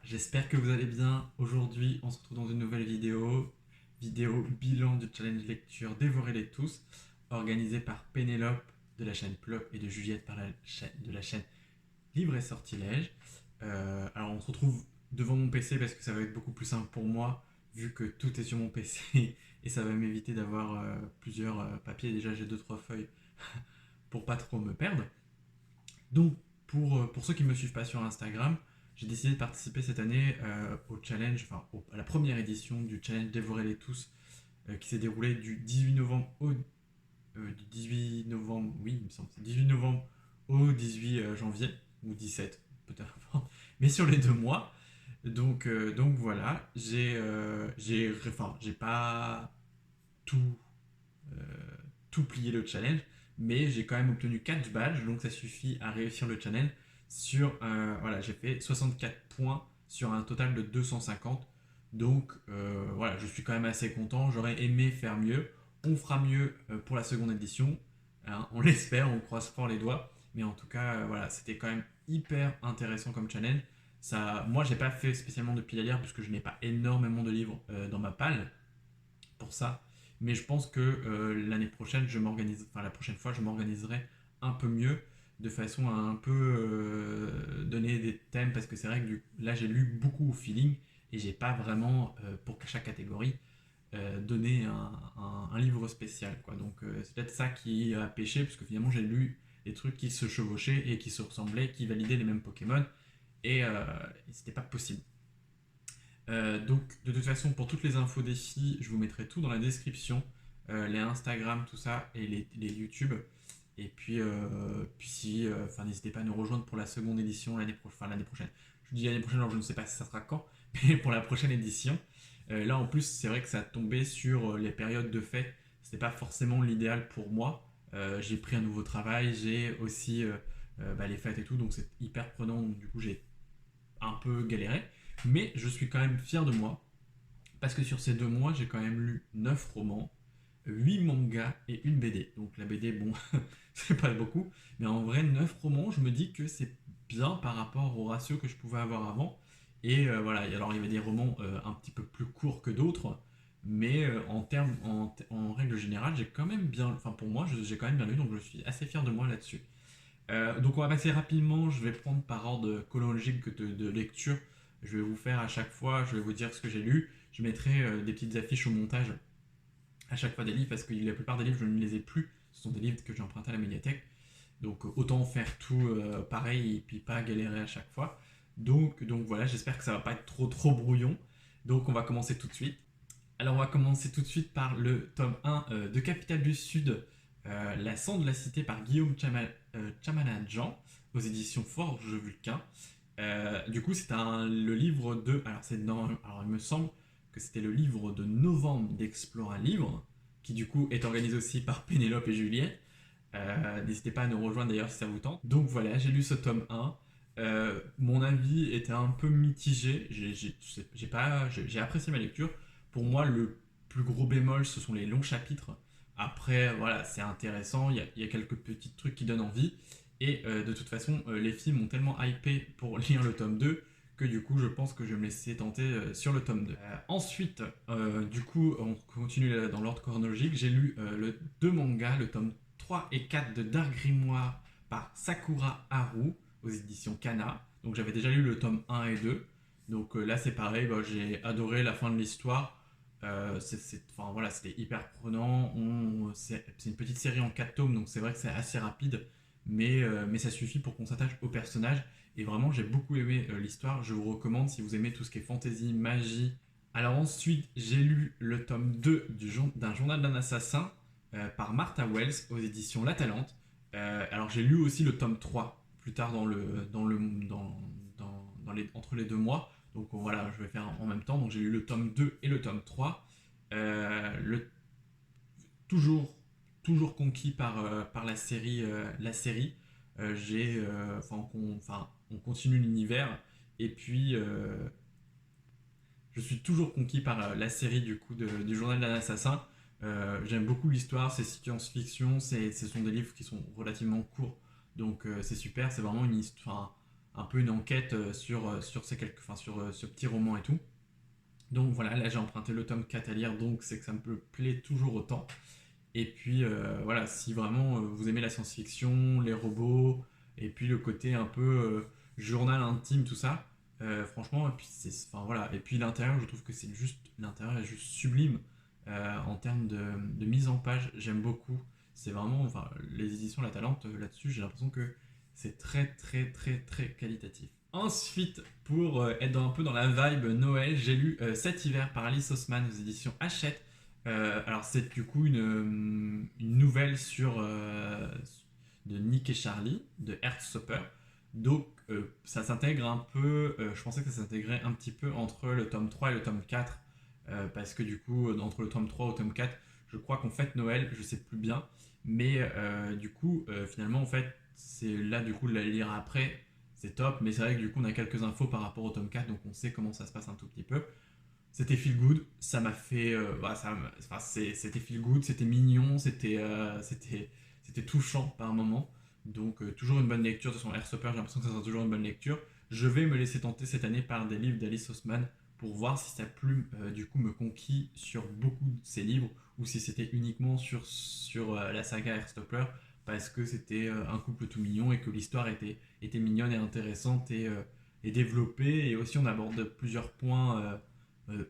j'espère que vous allez bien. Aujourd'hui, on se retrouve dans une nouvelle vidéo bilan du challenge lecture Dévorez-les tous, organisé par Pénélope de la chaîne Plop et de Juliette de la chaîne Livre et Sortilège. Alors, on se retrouve devant mon PC parce que ça va être beaucoup plus simple pour moi, vu que tout est sur mon PC et ça va m'éviter d'avoir plusieurs papiers. Déjà, j'ai deux trois feuilles pour pas trop me perdre. Donc, pour ceux qui ne me suivent pas sur Instagram, j'ai décidé de participer cette année au challenge, à la première édition du challenge Dévorez-les tous, qui s'est déroulé du 18 novembre du 18 novembre, oui, il me semble, c'est 18 novembre au 18 janvier, ou 17, peut-être, mais sur les 2 mois. Donc voilà, j'ai pas tout, euh, tout plié le challenge, mais j'ai quand même obtenu 4 badges, donc ça suffit à réussir le challenge. Voilà, j'ai fait 64 points sur un total de 250. Donc voilà, je suis quand même assez content. J'aurais aimé faire mieux. On fera mieux pour la seconde édition. Hein, on l'espère, on croise fort les doigts. Mais en tout cas, voilà, c'était quand même hyper intéressant comme challenge. Moi, j'ai pas fait spécialement de pile à lire puisque je n'ai pas énormément de livres dans ma palle pour ça. Mais je pense que l'année prochaine, la prochaine fois, je m'organiserai un peu mieux de façon à un peu donner des thèmes parce que c'est vrai que là j'ai lu beaucoup au feeling et j'ai pas vraiment pour chaque catégorie donné un livre spécial quoi. Donc c'est peut-être ça qui a pêché parce que finalement j'ai lu des trucs qui se chevauchaient et qui se ressemblaient, qui validaient les mêmes Pokémon et c'était pas possible. Donc, de toute façon, pour toutes les infos des filles, je vous mettrai tout dans la description, les Instagram, tout ça, et les YouTube. Et puis si, n'hésitez pas à nous rejoindre pour la seconde édition l'année prochaine. Je dis l'année prochaine, alors je ne sais pas si ça sera quand, mais pour la prochaine édition. Là, en plus, c'est vrai que ça tombait sur les périodes de fête. C'était pas forcément l'idéal pour moi. J'ai pris un nouveau travail, j'ai aussi les fêtes et tout, donc c'est hyper prenant. Donc, du coup, j'ai un peu galéré, mais je suis quand même fier de moi parce que sur ces 2 mois, j'ai quand même lu 9 romans, 8 mangas et une BD. Donc la BD, bon, c'est pas beaucoup, mais en vrai, 9 romans, je me dis que c'est bien par rapport au ratio que je pouvais avoir avant. Et voilà, alors il y avait des romans un petit peu plus courts que d'autres, mais en règle générale, j'ai quand même bien, enfin pour moi, j'ai quand même bien lu, donc je suis assez fier de moi là-dessus. Donc on va passer rapidement, je vais prendre par ordre chronologique de lecture. Je vais vous faire à chaque fois, je vais vous dire ce que j'ai lu. Je mettrai des petites affiches au montage à chaque fois des livres parce que la plupart des livres je ne les ai plus. Ce sont des livres que j'ai empruntés à la médiathèque. Donc autant faire tout pareil et puis pas galérer à chaque fois. Donc voilà, j'espère que ça va pas être trop brouillon. Donc on va commencer tout de suite. Alors on va commencer tout de suite par le tome 1 de Capitale du Sud, La Sang de la Cité par Guillaume Chamanadjan aux éditions Forge Vulcain. Du coup c'est le livre de... Alors il me semble que c'était le livre de novembre d'Explore un livre, qui du coup est organisé aussi par Pénélope et Juliette. N'hésitez pas à nous rejoindre d'ailleurs si ça vous tente. Donc voilà, j'ai lu ce tome 1. Mon avis était un peu mitigé. J'ai apprécié ma lecture. Pour moi, le plus gros bémol, ce sont les longs chapitres. Après, voilà, c'est intéressant. Il y a quelques petits trucs qui donnent envie. Et de toute façon, les filles m'ont tellement hypé pour lire le tome 2 que du coup, je pense que je vais me laisser tenter sur le tome 2. Ensuite, du coup, on continue dans l'ordre chronologique. J'ai lu le 2 mangas, le tome 3 et 4 de Dark Grimoire par Sakura Haru aux éditions Kana. Donc j'avais déjà lu le tome 1 et 2. Donc là c'est pareil, j'ai adoré la fin de l'histoire. Voilà, c'était hyper prenant. C'est une petite série en 4 tomes, donc c'est vrai que c'est assez rapide, mais ça suffit pour qu'on s'attache au personnage. Et vraiment, j'ai beaucoup aimé l'histoire. Je vous recommande si vous aimez tout ce qui est fantasy, magie. Alors ensuite, j'ai lu le tome 2 d'un journal d'un assassin par Martha Wells aux éditions La Talente. Alors j'ai lu aussi le tome 3 plus tard entre les 2 mois. Donc voilà, je vais faire en même temps. Donc j'ai lu le tome 2 et le tome 3. Toujours, toujours conquis par la série. On continue l'univers. Et puis, je suis toujours conquis par la série du coup du journal d'un assassin. J'aime beaucoup l'histoire, c'est science-fiction, ce sont des livres qui sont relativement courts, donc c'est super, c'est vraiment une histoire, un peu une enquête sur ce petit roman et tout. Donc voilà, là j'ai emprunté le tome 4 à lire, donc c'est que ça me plaît toujours autant. Et puis voilà, si vraiment vous aimez la science-fiction, les robots, et puis le côté un peu journal intime, tout ça, franchement, et puis enfin voilà, et puis l'intérieur, je trouve que l'intérieur est juste sublime en termes de mise en page. J'aime beaucoup. C'est vraiment, enfin, les éditions La Talente là-dessus, j'ai l'impression que c'est très très très très qualitatif. Ensuite, pour être un peu dans la vibe Noël, j'ai lu Cet hiver par Alice Oseman aux éditions Hachette. Alors c'est du coup une nouvelle de Nick et Charlie, de Heartstopper. Donc ça s'intègre un peu, je pensais que ça s'intégrait un petit peu entre le tome 3 et le tome 4, parce que du coup, entre le tome 3 au tome 4, je crois qu'on fête Noël, je sais plus bien, mais du coup, finalement, en fait, c'est là, du coup, de la lire après, c'est top, mais c'est vrai que du coup, on a quelques infos par rapport au tome 4, donc on sait comment ça se passe un tout petit peu. C'était feel good, ça m'a fait. C'était feel good, c'était mignon, c'était touchant par moment. Donc, toujours une bonne lecture. De toute façon, Airstopper, j'ai l'impression que ça sera toujours une bonne lecture. Je vais me laisser tenter cette année par des livres d'Alice Oseman pour voir si sa plume, du coup, me conquit sur beaucoup de ses livres ou si c'était uniquement sur la saga Airstopper parce que c'était un couple tout mignon et que l'histoire était mignonne et intéressante et développée. Et aussi, on aborde plusieurs points.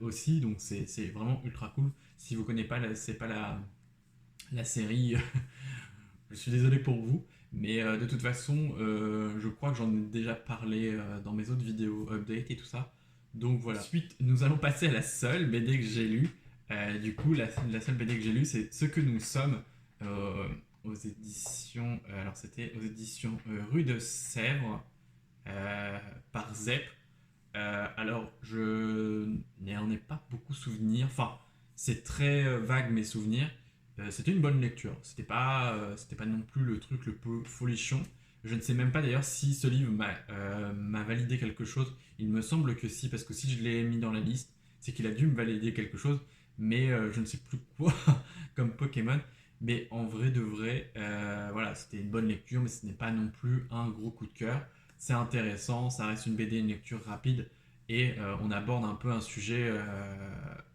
Aussi, donc c'est vraiment ultra cool. Si vous connaissez pas, c'est pas la série, je suis désolé pour vous, mais de toute façon, je crois que j'en ai déjà parlé dans mes autres vidéos update et tout ça. Donc voilà. Ensuite, nous allons passer à la seule BD que j'ai lue. Du coup, la seule BD que j'ai lue, c'est Ce que nous sommes euh, aux éditions. Alors, c'était aux éditions Rue de Sèvres par Zep. Alors, je n'en ai pas beaucoup souvenir. Enfin, c'est très vague mes souvenirs. C'était une bonne lecture. C'était pas non plus le truc le peu folichon. Je ne sais même pas d'ailleurs si ce livre m'a validé quelque chose. Il me semble que si, parce que si je l'ai mis dans la liste, c'est qu'il a dû me valider quelque chose. Mais je ne sais plus quoi, comme Pokémon. Mais en vrai de vrai, voilà, c'était une bonne lecture, mais ce n'est pas non plus un gros coup de cœur. C'est intéressant, ça reste une BD, une lecture rapide, et on aborde un peu un sujet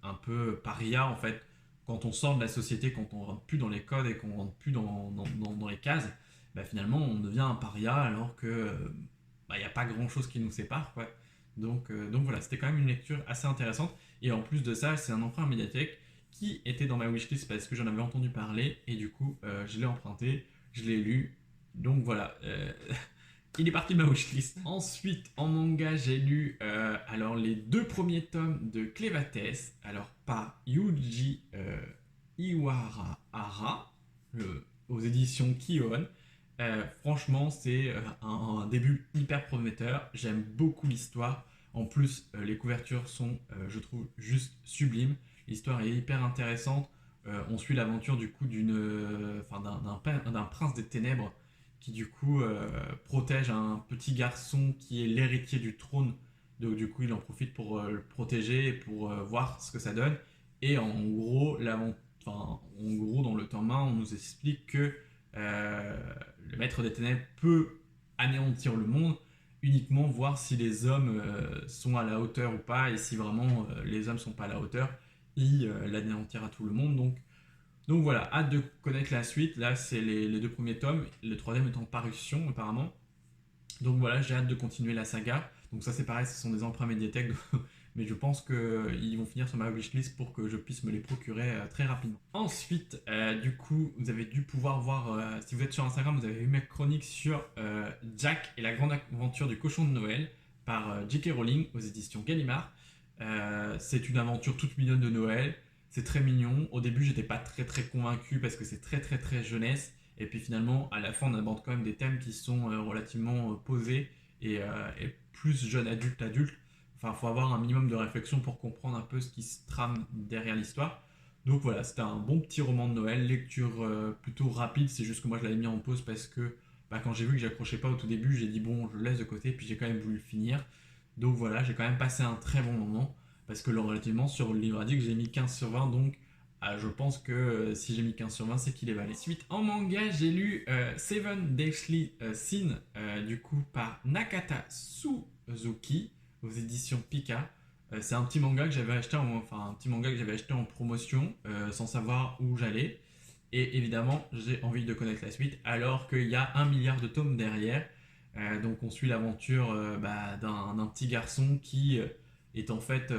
un peu paria en fait. Quand on sort de la société, quand on rentre plus dans les codes et qu'on rentre plus dans les cases, bah, finalement on devient un paria alors que bah, y a pas grand chose qui nous sépare quoi. Donc voilà, c'était quand même une lecture assez intéressante. Et en plus de ça, c'est un emprunt à médiathèque qui était dans ma wishlist parce que j'en avais entendu parler et du coup je l'ai emprunté, je l'ai lu. Donc voilà, il est parti de ma wishlist. Ensuite, en manga, j'ai lu alors les deux premiers tomes de Clévatès, alors par Yuji Iwahara, aux éditions Kion. Franchement, c'est un début hyper prometteur. J'aime beaucoup l'histoire. En plus, les couvertures sont, je trouve, juste sublimes. L'histoire est hyper intéressante. On suit l'aventure du coup d'un prince des ténèbres qui du coup protège un petit garçon qui est l'héritier du trône. Donc du coup, il en profite pour le protéger et pour voir ce que ça donne. Et en gros, dans le tome 1, on nous explique que le maître des ténèbres peut anéantir le monde, uniquement voir si les hommes sont à la hauteur ou pas, et si vraiment les hommes sont pas à la hauteur, il l'anéantira tout le monde. Donc voilà, hâte de connaître la suite. Là, c'est les deux premiers tomes, le troisième est en parution apparemment. Donc voilà, j'ai hâte de continuer la saga. Donc ça c'est pareil, ce sont des emprunts médiathèques, mais je pense qu'ils vont finir sur ma wishlist pour que je puisse me les procurer très rapidement. Ensuite, du coup, vous avez dû pouvoir voir, si vous êtes sur Instagram, vous avez vu ma chronique sur Jack et la grande aventure du cochon de Noël par J.K. Rowling aux éditions Gallimard. C'est une aventure toute mignonne de Noël, c'est très mignon. Au début, j'étais pas très très convaincu parce que c'est très très très jeunesse. Et puis finalement, à la fin, on aborde quand même des thèmes qui sont relativement posés et plus jeune adulte. Enfin, il faut avoir un minimum de réflexion pour comprendre un peu ce qui se trame derrière l'histoire. Donc voilà, c'était un bon petit roman de Noël, lecture plutôt rapide. C'est juste que moi, je l'avais mis en pause parce que bah, quand j'ai vu que j'accrochais pas au tout début, j'ai dit bon, je le laisse de côté. Puis j'ai quand même voulu le finir. Donc voilà, j'ai quand même passé un très bon moment parce que relativement sur le livre addict, j'ai mis 15 sur 20. Donc je pense que si j'ai mis 15 sur 20, c'est qu'il est valé. Ensuite, en manga, j'ai lu Seven Deadly Sins, du coup, par Nakata Suzuki, aux éditions Pika. C'est un petit manga que j'avais acheté en promotion, sans savoir où j'allais. Et évidemment, j'ai envie de connaître la suite, alors qu'il y a 1 milliard de tomes derrière. Donc on suit l'aventure d'un petit garçon qui est en fait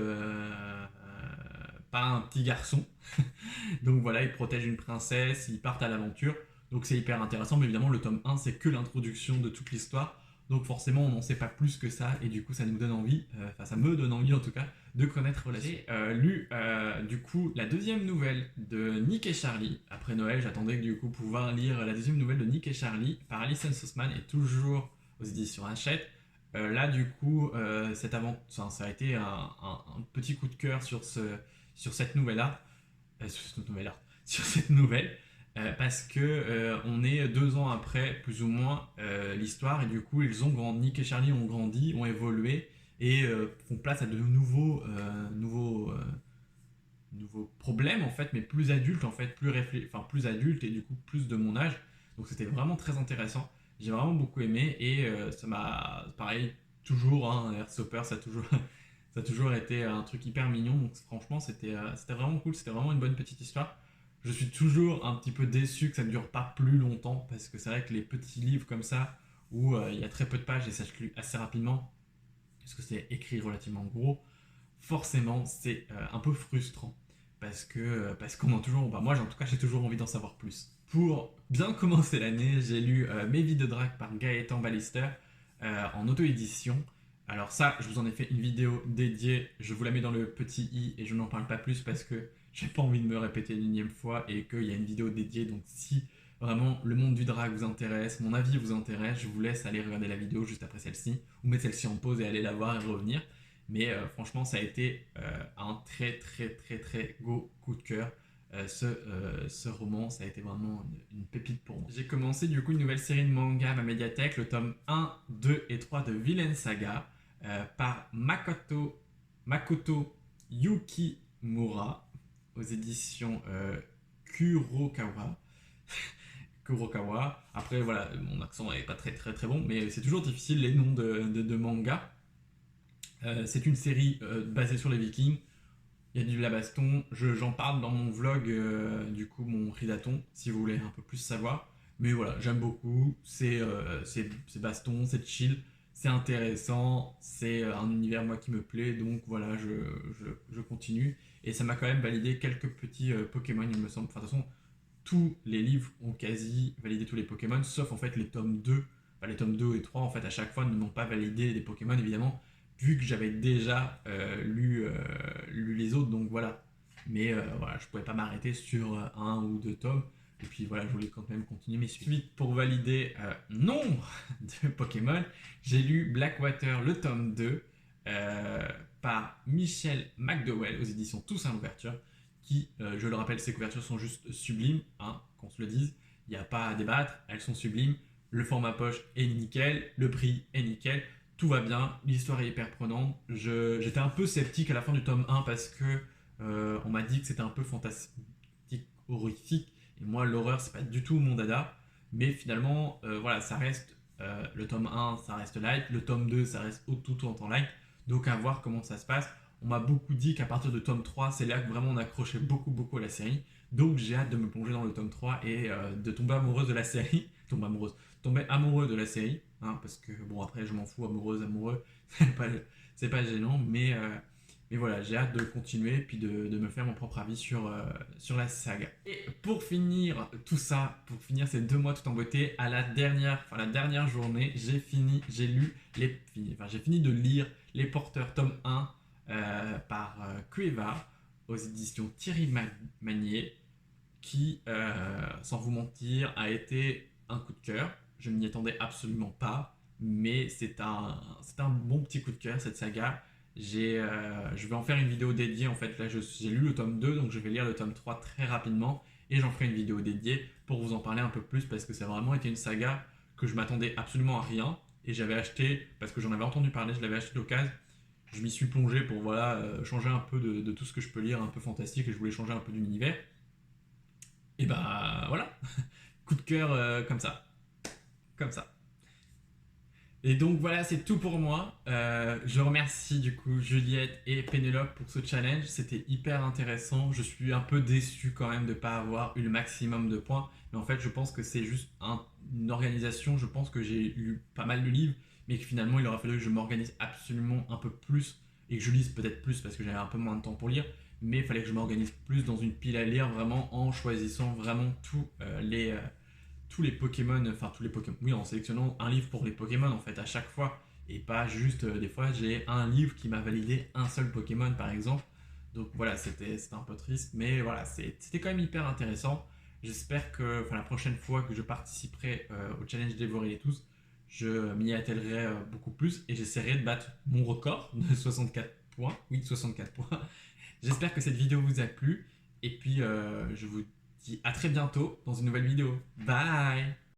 pas un petit garçon. Donc voilà, il protège une princesse, ils partent à l'aventure. Donc c'est hyper intéressant, mais évidemment le tome 1 c'est que l'introduction de toute l'histoire. Donc forcément on n'en sait pas plus que ça, et du coup ça nous donne envie, enfin ça me donne envie en tout cas, de connaître la suite. J'ai lu du coup la deuxième nouvelle de Nick et Charlie. Après Noël, j'attendais du coup pouvoir lire la deuxième nouvelle de Nick et Charlie par Alison Sussman, et toujours aux éditions Hachette. Là du coup, ça a été un petit coup de cœur sur cette nouvelle-là, sur cette nouvelle, parce que on est 2 ans après, plus ou moins, l'histoire, et du coup, ils ont grandi, Nick et Charlie ont grandi, ont évolué, et font place à de nouveaux problèmes, en fait, mais plus adultes, en fait, plus adultes, et du coup, plus de mon âge. Donc, c'était vraiment très intéressant. J'ai vraiment beaucoup aimé, et ça m'a, pareil, toujours, hein, Heartstopper, ça a toujours été un truc hyper mignon. Donc, franchement, c'était vraiment cool. C'était vraiment une bonne petite histoire. Je suis toujours un petit peu déçu que ça ne dure pas plus longtemps, parce que c'est vrai que les petits livres comme ça, où il y a très peu de pages et ça se lit assez rapidement, parce que c'est écrit relativement gros, forcément c'est un peu frustrant, parce qu'on a toujours, moi en tout cas j'ai toujours envie d'en savoir plus. Pour bien commencer l'année, j'ai lu Mes vies de drague par Gaëtan Ballister, en auto-édition. Alors ça, je vous en ai fait une vidéo dédiée, je vous la mets dans le petit i, et je n'en parle pas plus parce que j'ai pas envie de me répéter une énième fois, et qu'il y a une vidéo dédiée. Donc si vraiment le monde du drag vous intéresse, mon avis vous intéresse, je vous laisse aller regarder la vidéo juste après celle-ci, ou mettre celle-ci en pause et aller la voir et revenir. Mais franchement, ça a été un très très très très gros coup de cœur. Ce roman, ça a été vraiment une pépite pour moi. J'ai commencé du coup une nouvelle série de manga à ma médiathèque, le tome 1, 2 et 3 de Villain Saga, par Makoto Yukimura, aux éditions Kurokawa. Kurokawa. Après, voilà, mon accent n'est pas très très très bon, mais c'est toujours difficile les noms de manga. C'est une série basée sur les Vikings. Il y a de la baston. J'en parle dans mon vlog, du coup, mon ridaton, si vous voulez un peu plus savoir. Mais voilà, j'aime beaucoup. C'est baston, c'est chill, c'est intéressant, c'est un univers moi qui me plaît. Donc voilà, je continue. Et ça m'a quand même validé quelques petits Pokémon, il me semble. Enfin, de toute façon, tous les livres ont quasi validé tous les Pokémon, sauf en fait les tomes 2. Enfin, les tomes 2 et 3, en fait, à chaque fois, ne m'ont pas validé des Pokémon, évidemment, vu que j'avais déjà lu les autres, donc voilà. Mais voilà, je pouvais pas m'arrêter sur un ou deux tomes. Et puis voilà, je voulais quand même continuer mes suites. Pour valider nombre de Pokémon, j'ai lu Blackwater, le tome 2, par Michel McDowell, aux éditions Toussaint Louverture, qui, je le rappelle, ces couvertures sont juste sublimes, hein, qu'on se le dise. Il n'y a pas à débattre, elles sont sublimes. Le format poche est nickel, le prix est nickel, tout va bien, l'histoire est hyper prenante. J'étais un peu sceptique à la fin du tome 1 parce que on m'a dit que c'était un peu fantastique, horrifique, et moi l'horreur c'est pas du tout mon dada, mais finalement voilà, ça reste le tome 1 ça reste light, le tome 2 ça reste tout autant light, donc à voir comment ça se passe. On m'a beaucoup dit qu'à partir de tome 3 c'est là que vraiment on accrochait beaucoup à la série, donc j'ai hâte de me plonger dans le tome 3 et de tomber amoureuse de la série, tomber amoureux de la série, hein, parce que bon après je m'en fous, amoureux, c'est pas gênant, mais voilà, j'ai hâte de continuer, puis de me faire mon propre avis sur la saga. Et pour finir tout ça, pour finir ces 2 mois tout en beauté, à la dernière journée, j'ai fini de lire Les Porteurs tome 1 par Cueva, aux éditions Thierry Magnier, qui, sans vous mentir, a été un coup de cœur. Je ne m'y attendais absolument pas, mais c'est un bon petit coup de cœur cette saga. Je vais en faire une vidéo dédiée en fait. Là, j'ai lu le tome 2, donc je vais lire le tome 3 très rapidement et j'en ferai une vidéo dédiée pour vous en parler un peu plus, parce que ça a vraiment été une saga que je m'attendais absolument à rien, et j'avais acheté parce que j'en avais entendu parler, je l'avais acheté d'occasion. Je m'y suis plongé pour voilà, changer un peu de tout ce que je peux lire un peu fantastique, et je voulais changer un peu d'univers. Et bah voilà, coup de cœur comme ça, comme ça. Et donc voilà, c'est tout pour moi. Je remercie du coup Juliette et Pénélope pour ce challenge. C'était hyper intéressant. Je suis un peu déçu quand même de ne pas avoir eu le maximum de points. Mais en fait, je pense que c'est juste une organisation. Je pense que j'ai lu pas mal de livres, mais que finalement, il aurait fallu que je m'organise absolument un peu plus et que je lise peut-être plus parce que j'avais un peu moins de temps pour lire. Mais il fallait que je m'organise plus dans une pile à lire, vraiment en choisissant vraiment tous les Pokémon, enfin tous les Pokémon, oui, en sélectionnant un livre pour les Pokémon en fait à chaque fois, et pas juste des fois j'ai un livre qui m'a validé un seul Pokémon par exemple. Donc voilà, c'était un peu triste, mais voilà, c'était quand même hyper intéressant. J'espère que la prochaine fois que je participerai au challenge Dévorer les tous, je m'y attellerai beaucoup plus et j'essaierai de battre mon record de 64 points. Oui, 64 points. J'espère que cette vidéo vous a plu et puis je vous dis à très bientôt dans une nouvelle vidéo. Bye!